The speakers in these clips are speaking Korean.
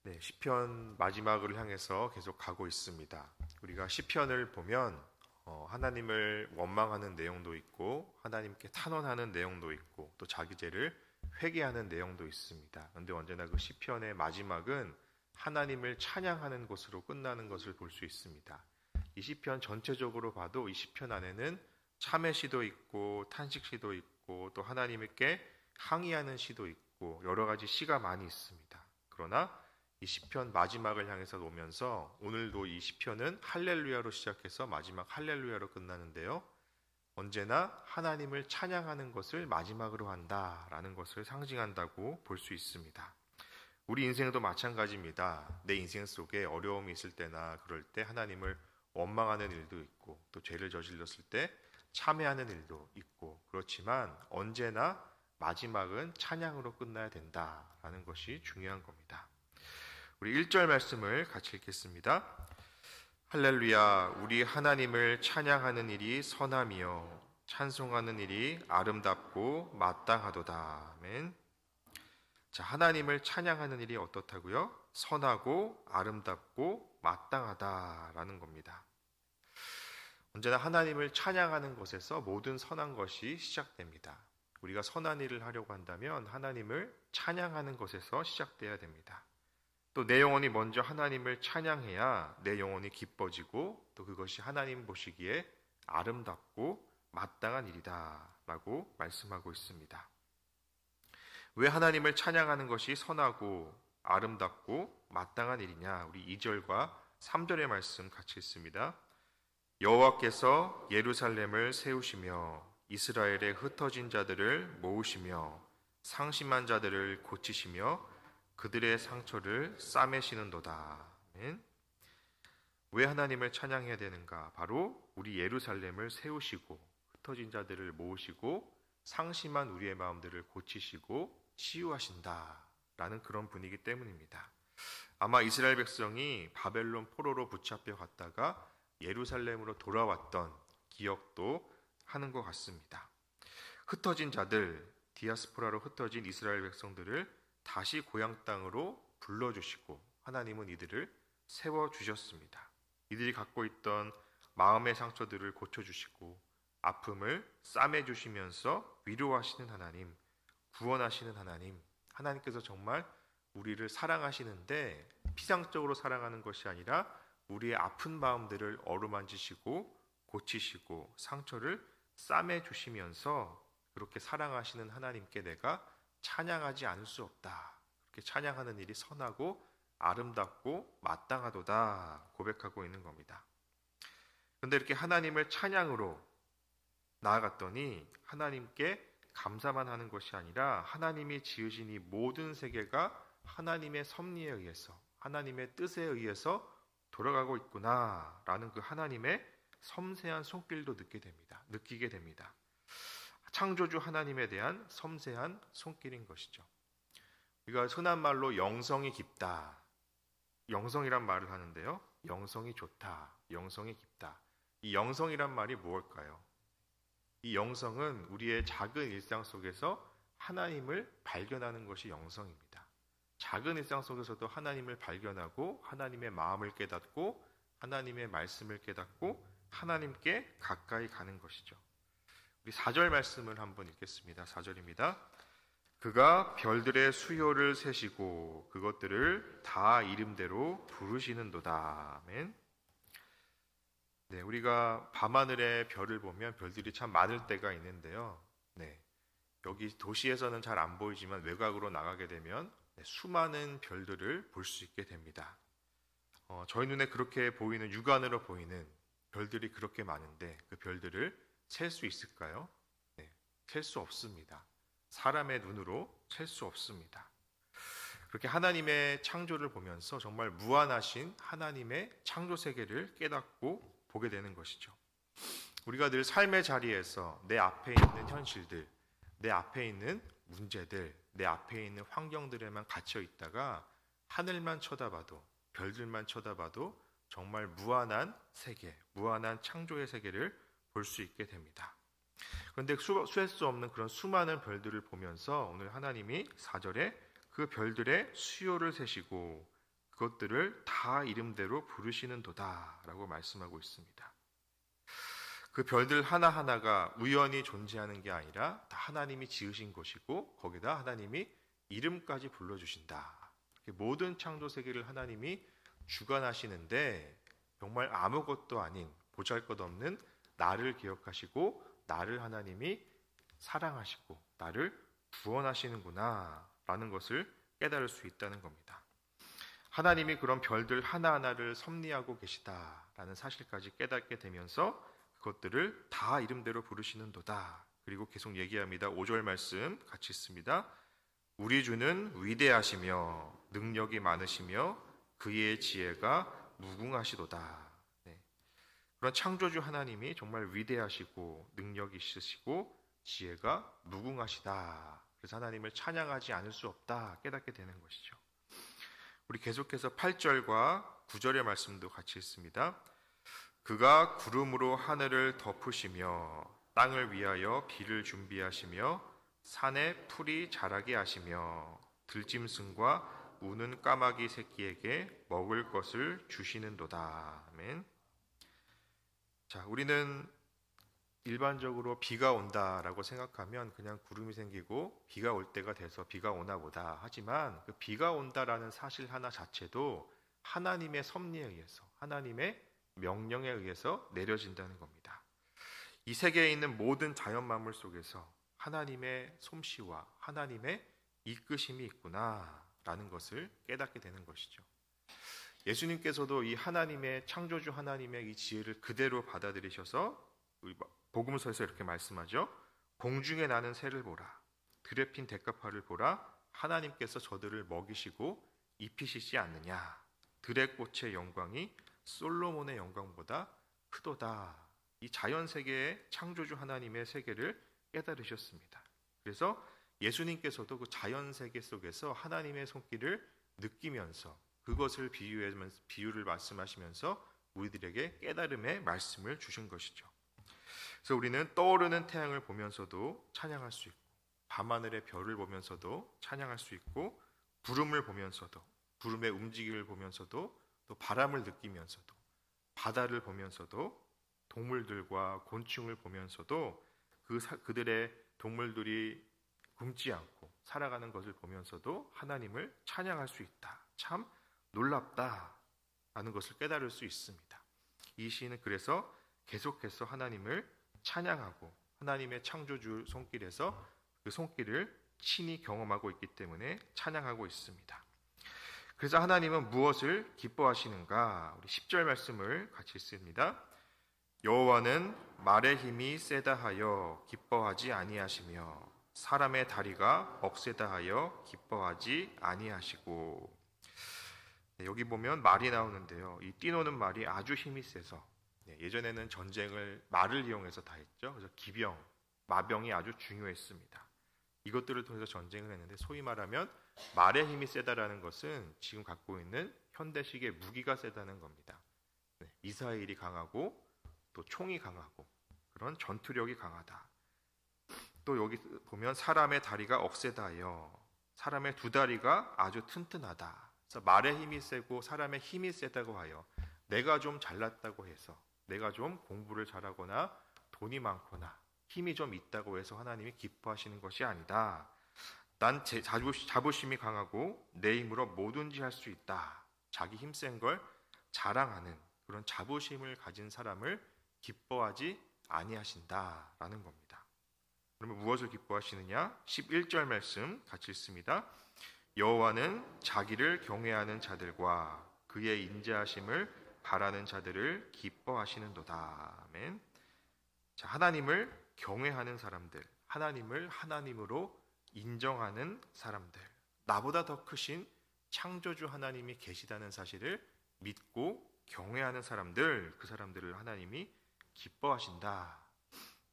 네, 시편 마지막을 향해서 계속 가고 있습니다. 우리가 시편을 보면 하나님을 원망하는 내용도 있고 하나님께 탄원하는 내용도 있고 또 자기 죄를 회개하는 내용도 있습니다. 그런데 언제나 그 시편의 마지막은 하나님을 찬양하는 것으로 끝나는 것을 볼 수 있습니다. 이 시편 전체적으로 봐도 이 시편 안에는 참회 시도 있고 탄식 시도 있고 또 하나님께 항의하는 시도 있고 여러 가지 시가 많이 있습니다. 그러나 이 시편 마지막을 향해서 오면서 오늘도 이 시편은 할렐루야로 시작해서 마지막 할렐루야로 끝나는데요. 언제나 하나님을 찬양하는 것을 마지막으로 한다라는 것을 상징한다고 볼 수 있습니다. 우리 인생도 마찬가지입니다. 내 인생 속에 어려움이 있을 때나 그럴 때 하나님을 원망하는 일도 있고 또 죄를 저질렀을 때 참회하는 일도 있고 그렇지만 언제나 마지막은 찬양으로 끝나야 된다라는 것이 중요한 겁니다. 우리 1절 말씀을 같이 읽겠습니다. 할렐루야, 우리 하나님을 찬양하는 일이 선함이요 찬송하는 일이 아름답고 마땅하도다. 아멘. 자, 하나님을 찬양하는 일이 어떻다고요? 선하고 아름답고 마땅하다라는 겁니다. 언제나 하나님을 찬양하는 것에서 모든 선한 것이 시작됩니다. 우리가 선한 일을 하려고 한다면 하나님을 찬양하는 것에서 시작돼야 됩니다. 또 내 영혼이 먼저 하나님을 찬양해야 내 영혼이 기뻐지고 또 그것이 하나님 보시기에 아름답고 마땅한 일이다 라고 말씀하고 있습니다. 왜 하나님을 찬양하는 것이 선하고 아름답고 마땅한 일이냐? 우리 2절과 3절의 말씀 같이 읽습니다. 여호와께서 예루살렘을 세우시며 이스라엘의 흩어진 자들을 모으시며 상심한 자들을 고치시며 그들의 상처를 싸매시는도다. 아멘. 왜 하나님을 찬양해야 되는가? 바로 우리 예루살렘을 세우시고 흩어진 자들을 모으시고 상심한 우리의 마음들을 고치시고 치유하신다라는 그런 분위기 때문입니다. 아마 이스라엘 백성이 바벨론 포로로 붙잡혀 갔다가 예루살렘으로 돌아왔던 기억도 하는 것 같습니다. 흩어진 자들, 디아스포라로 흩어진 이스라엘 백성들을 다시 고향 땅으로 불러주시고 하나님은 이들을 세워주셨습니다. 이들이 갖고 있던 마음의 상처들을 고쳐주시고 아픔을 싸매주시면서 위로하시는 하나님, 구원하시는 하나님, 하나님께서 정말 우리를 사랑하시는데 피상적으로 사랑하는 것이 아니라 우리의 아픈 마음들을 어루만지시고 고치시고 상처를 싸매주시면서 그렇게 사랑하시는 하나님께 내가 찬양하지 않을 수 없다. 그렇게 찬양하는 일이 선하고 아름답고 마땅하도다 고백하고 있는 겁니다. 그런데 이렇게 하나님을 찬양으로 나아갔더니 하나님께 감사만 하는 것이 아니라 하나님이 지으신 이 모든 세계가 하나님의 섭리에 의해서 하나님의 뜻에 의해서 돌아가고 있구나라는 그 하나님의 섬세한 손길도 느끼게 됩니다. 창조주 하나님에 대한 섬세한 손길인 것이죠. 우리가 흔한 말로 영성이 깊다. 영성이란 말을 하는데요. 영성이 좋다. 영성이 깊다. 이 영성이란 말이 무엇일까요? 이 영성은 우리의 작은 일상 속에서 하나님을 발견하는 것이 영성입니다. 작은 일상 속에서도 하나님을 발견하고 하나님의 마음을 깨닫고 하나님의 말씀을 깨닫고 하나님께 가까이 가는 것이죠. 우리 4절 말씀을 한번 읽겠습니다. 4절입니다. 그가 별들의 수요를 세시고 그것들을 다 이름대로 부르시는도다. 아멘. 네, 우리가 밤하늘의 별을 보면 별들이 참 많을 때가 있는데요. 네, 여기 도시에서는 잘 안 보이지만 외곽으로 나가게 되면 수많은 별들을 볼 수 있게 됩니다. 저희 눈에 그렇게 보이는 육안으로 보이는 별들이 그렇게 많은데 그 별들을 셀 수 있을까요? 네, 셀 수 없습니다. 사람의 눈으로 셀 수 없습니다. 그렇게 하나님의 창조를 보면서 정말 무한하신 하나님의 창조 세계를 깨닫고 보게 되는 것이죠. 우리가 늘 삶의 자리에서 내 앞에 있는 현실들, 내 앞에 있는 문제들, 내 앞에 있는 환경들에만 갇혀 있다가 하늘만 쳐다봐도, 별들만 쳐다봐도 정말 무한한 세계, 무한한 창조의 세계를 볼 수 있게 됩니다. 그런데 수할 수 없는 그런 수많은 별들을 보면서 오늘 하나님이 4절에 그 별들의 수요를 세시고 그것들을 다 이름대로 부르시는도다 라고 말씀하고 있습니다. 그 별들 하나하나가 우연히 존재하는 게 아니라 다 하나님이 지으신 것이고 거기다 하나님이 이름까지 불러주신다. 모든 창조 세계를 하나님이 주관하시는데 정말 아무것도 아닌 보잘것없는 나를 기억하시고 나를 하나님이 사랑하시고 나를 구원하시는구나 라는 것을 깨달을 수 있다는 겁니다. 하나님이 그런 별들 하나하나를 섭리하고 계시다라는 사실까지 깨닫게 되면서 그것들을 다 이름대로 부르시는도다. 그리고 계속 얘기합니다. 5절 말씀 같이 읽습니다. 우리 주는 위대하시며 능력이 많으시며 그의 지혜가 무궁하시도다. 네. 그런 창조주 하나님이 정말 위대하시고 능력이 있으시고 지혜가 무궁하시다. 그래서 하나님을 찬양하지 않을 수 없다 깨닫게 되는 것이죠. 우리 계속해서 8절과 9절의 말씀도 같이 읽습니다. 그가 구름으로 하늘을 덮으시며 땅을 위하여 비를 준비하시며 산에 풀이 자라게 하시며 들짐승과 우는 까마귀 새끼에게 먹을 것을 주시는도다. 아멘. 자, 우리는 일반적으로 비가 온다라고 생각하면 그냥 구름이 생기고 비가 올 때가 돼서 비가 오나 보다 하지만 그 비가 온다라는 사실 하나 자체도 하나님의 섭리에 의해서 하나님의 명령에 의해서 내려진다는 겁니다. 이 세계에 있는 모든 자연 만물 속에서 하나님의 솜씨와 하나님의 이끄심이 있구나라는 것을 깨닫게 되는 것이죠. 예수님께서도 이 하나님의 창조주 하나님의 이 지혜를 그대로 받아들이셔서 복음서에서 이렇게 말씀하죠. 공중에 나는 새를 보라. 들에 핀 대가파를 보라. 하나님께서 저들을 먹이시고 입히시지 않느냐. 들의 꽃의 영광이 솔로몬의 영광보다 크도다. 이 자연 세계의 창조주 하나님의 세계를 깨달으셨습니다. 그래서 예수님께서도 그 자연 세계 속에서 하나님의 손길을 느끼면서 그것을 비유를 말씀하시면서 우리들에게 깨달음의 말씀을 주신 것이죠. 그래서 우리는 떠오르는 태양을 보면서도 찬양할 수 있고 밤하늘의 별을 보면서도 찬양할 수 있고 구름을 보면서도 구름의 움직임을 보면서도 또 바람을 느끼면서도 바다를 보면서도 동물들과 곤충을 보면서도 그들의 동물들이 굶지 않고 살아가는 것을 보면서도 하나님을 찬양할 수 있다. 참 놀랍다 라는 것을 깨달을 수 있습니다. 이 시인은 그래서 계속해서 하나님을 찬양하고 하나님의 창조주 손길에서 그 손길을 친히 경험하고 있기 때문에 찬양하고 있습니다. 그래서 하나님은 무엇을 기뻐하시는가? 우리 10절 말씀을 같이 읽습니다. 여호와는 말의 힘이 세다 하여 기뻐하지 아니하시며 사람의 다리가 억세다 하여 기뻐하지 아니하시고. 네, 여기 보면 말이 나오는데요. 이 뛰노는 말이 아주 힘이 세서 예전에는 전쟁을 말을 이용해서 다 했죠. 그래서 기병, 마병이 아주 중요했습니다. 이것들을 통해서 전쟁을 했는데 소위 말하면 말의 힘이 세다라는 것은 지금 갖고 있는 현대식의 무기가 세다는 겁니다. 미사일이 강하고 또 총이 강하고 그런 전투력이 강하다. 또 여기 보면 사람의 다리가 억세다요. 사람의 두 다리가 아주 튼튼하다. 그래서 말의 힘이 세고 사람의 힘이 세다고 하여 내가 좀 잘났다고 해서 내가 좀 공부를 잘하거나 돈이 많거나 힘이 좀 있다고 해서 하나님이 기뻐하시는 것이 아니다. 난 자부심이 강하고 내 힘으로 뭐든지 할 수 있다. 자기 힘센 걸 자랑하는 그런 자부심을 가진 사람을 기뻐하지 아니하신다라는 겁니다. 그러면 무엇을 기뻐하시느냐? 11절 말씀 같이 읽습니다. 여호와는 자기를 경외하는 자들과 그의 인자하심을 바라는 자들을 기뻐하시는도다. 아멘. 자, 하나님을 경외하는 사람들, 하나님을 하나님으로 인정하는 사람들, 나보다 더 크신 창조주 하나님이 계시다는 사실을 믿고 경외하는 사람들, 그 사람들을 하나님이 기뻐하신다.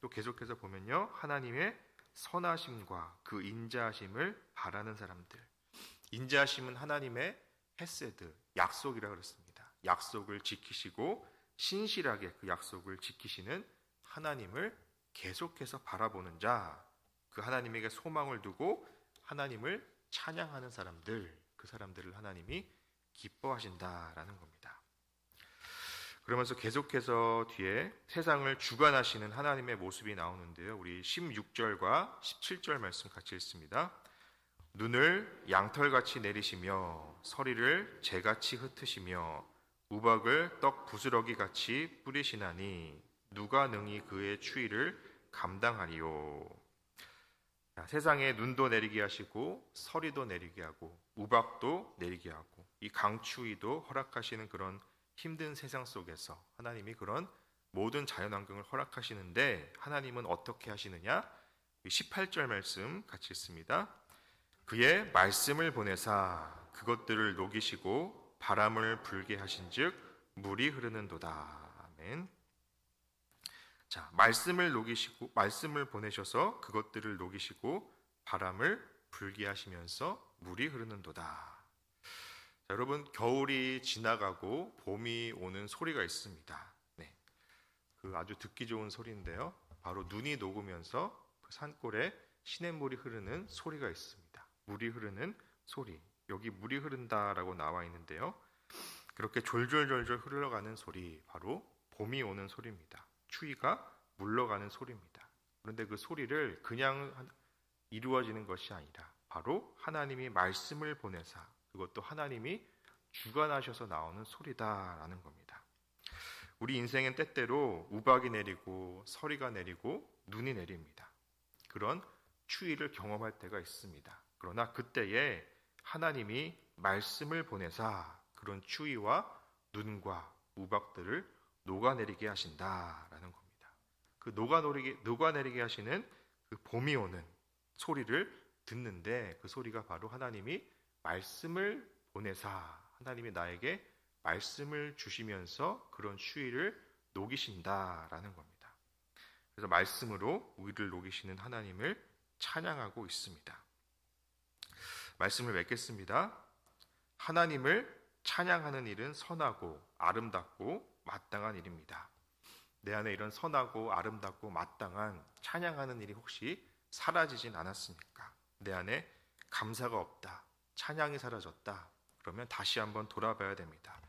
또 계속해서 보면요, 하나님의 선하심과 그 인자하심을 바라는 사람들. 인자하심은 하나님의 헤세드, 약속이라고 그랬습니다. 약속을 지키시고 신실하게 그 약속을 지키시는 하나님을 계속해서 바라보는 자, 그 하나님에게 소망을 두고 하나님을 찬양하는 사람들, 그 사람들을 하나님이 기뻐하신다라는 겁니다. 그러면서 계속해서 뒤에 세상을 주관하시는 하나님의 모습이 나오는데요. 우리 16절과 17절 말씀 같이 읽습니다. 눈을 양털같이 내리시며 서리를 재같이 흩으시며 우박을 떡 부스러기같이 뿌리시나니 누가 능히 그의 추위를 감당하리요. 세상에 눈도 내리게 하시고 서리도 내리게 하고 우박도 내리게 하고 이 강추위도 허락하시는 그런 힘든 세상 속에서 하나님이 그런 모든 자연환경을 허락하시는데 하나님은 어떻게 하시느냐? 18절 말씀 같이 읽습니다. 그의 말씀을 보내사 그것들을 녹이시고 바람을 불게 하신즉 물이 흐르는도다. 아멘. 자, 말씀을 녹이시고 말씀을 보내셔서 그것들을 녹이시고 바람을 불게 하시면서 물이 흐르는도다. 자, 여러분 겨울이 지나가고 봄이 오는 소리가 있습니다. 네, 그 아주 듣기 좋은 소리인데요. 바로 눈이 녹으면서 그 산골에 시냇물이 흐르는 소리가 있습니다. 물이 흐르는 소리. 여기 물이 흐른다라고 나와 있는데요. 그렇게 졸졸졸졸 흘러가는 소리, 바로 봄이 오는 소리입니다. 추위가 물러가는 소리입니다. 그런데 그 소리를 그냥 이루어지는 것이 아니라 바로 하나님이 말씀을 보내사 그것도 하나님이 주관하셔서 나오는 소리다라는 겁니다. 우리 인생은 때때로 우박이 내리고 서리가 내리고 눈이 내립니다. 그런 추위를 경험할 때가 있습니다. 그러나 그때에 하나님이 말씀을 보내사 그런 추위와 눈과 우박들을 녹아내리게 하신다라는 겁니다. 그 녹아내리게 하시는 그 봄이 오는 소리를 듣는데 그 소리가 바로 하나님이 말씀을 보내사 하나님이 나에게 말씀을 주시면서 그런 추위를 녹이신다라는 겁니다. 그래서 말씀으로 우리를 녹이시는 하나님을 찬양하고 있습니다. 말씀을 맺겠습니다. 하나님을 찬양하는 일은 선하고 아름답고 마땅한 일입니다. 내 안에 이런 선하고 아름답고 마땅한 찬양하는 일이 혹시 사라지진 않았습니까? 내 안에 감사가 없다, 찬양이 사라졌다. 그러면 다시 한번 돌아봐야 됩니다.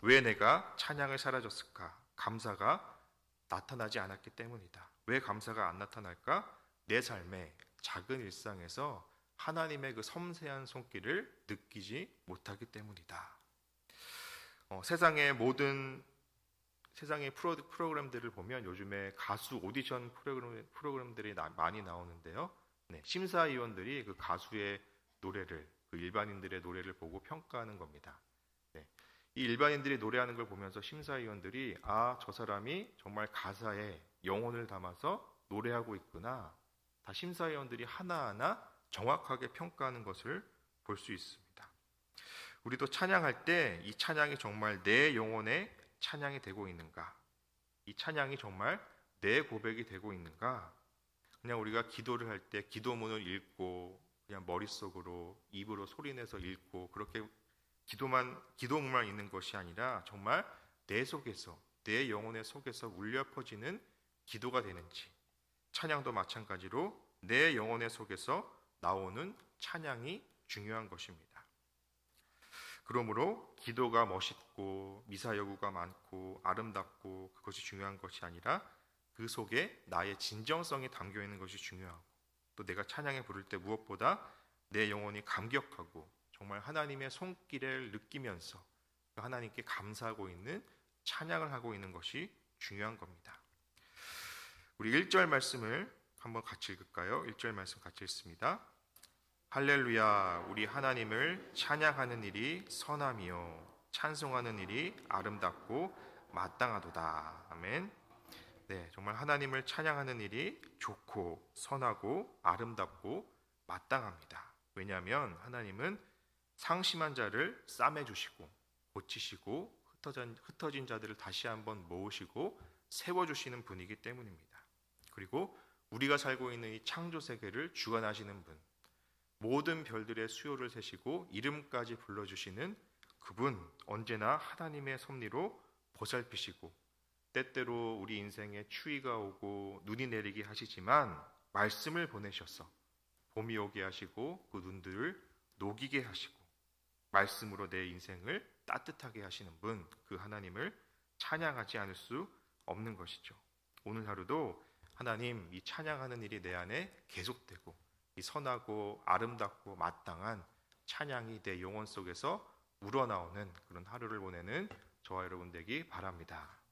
왜 내가 찬양을 사라졌을까? 감사가 나타나지 않았기 때문이다. 왜 감사가 안 나타날까? 내 삶의 작은 일상에서 하나님의 그 섬세한 손길을 느끼지 못하기 때문이다. 세상의 프로그램들을 보면 요즘에 가수 오디션 프로그램들이 많이 나오는데요. 네, 심사위원들이 그 가수의 노래를, 그 일반인들의 노래를 보고 평가하는 겁니다. 네, 이 일반인들이 노래하는 걸 보면서 심사위원들이 저 사람이 정말 가사에 영혼을 담아서 노래하고 있구나. 다 심사위원들이 하나하나 정확하게 평가하는 것을 볼 수 있습니다. 우리도 찬양할 때 이 찬양이 정말 내 영혼의 찬양이 되고 있는가? 이 찬양이 정말 내 고백이 되고 있는가? 그냥 우리가 기도를 할 때 기도문을 읽고 그냥 머릿속으로 입으로 소리내서 읽고 그렇게 기도문만 있는 것이 아니라 정말 내 속에서 내 영혼의 속에서 울려 퍼지는 기도가 되는지, 찬양도 마찬가지로 내 영혼의 속에서 나오는 찬양이 중요한 것입니다. 그러므로 기도가 멋있고 미사여구가 많고 아름답고 그것이 중요한 것이 아니라 그 속에 나의 진정성이 담겨 있는 것이 중요하고, 또 내가 찬양에 부를 때 무엇보다 내 영혼이 감격하고 정말 하나님의 손길을 느끼면서 하나님께 감사하고 있는 찬양을 하고 있는 것이 중요한 겁니다. 우리 1절 말씀을 한번 같이 읽을까요? 1절 말씀 같이 읽습니다. 할렐루야, 우리 하나님을 찬양하는 일이 선함이요 찬송하는 일이 아름답고 마땅하도다. 아멘. 네, 정말 하나님을 찬양하는 일이 좋고 선하고 아름답고 마땅합니다. 왜냐하면 하나님은 상심한 자를 싸매주시고 고치시고 흩어진 자들을 다시 한번 모으시고 세워주시는 분이기 때문입니다. 그리고 우리가 살고 있는 이 창조 세계를 주관하시는 분, 모든 별들의 수요를 세시고 이름까지 불러주시는 그분, 언제나 하나님의 섭리로 보살피시고 때때로 우리 인생에 추위가 오고 눈이 내리게 하시지만 말씀을 보내셔서 봄이 오게 하시고 그 눈들을 녹이게 하시고 말씀으로 내 인생을 따뜻하게 하시는 분, 그 하나님을 찬양하지 않을 수 없는 것이죠. 오늘 하루도 하나님, 이 찬양하는 일이 내 안에 계속되고 이 선하고 아름답고 마땅한 찬양이 내 영혼 속에서 우러나오는 그런 하루를 보내는 저와 여러분 되기 바랍니다.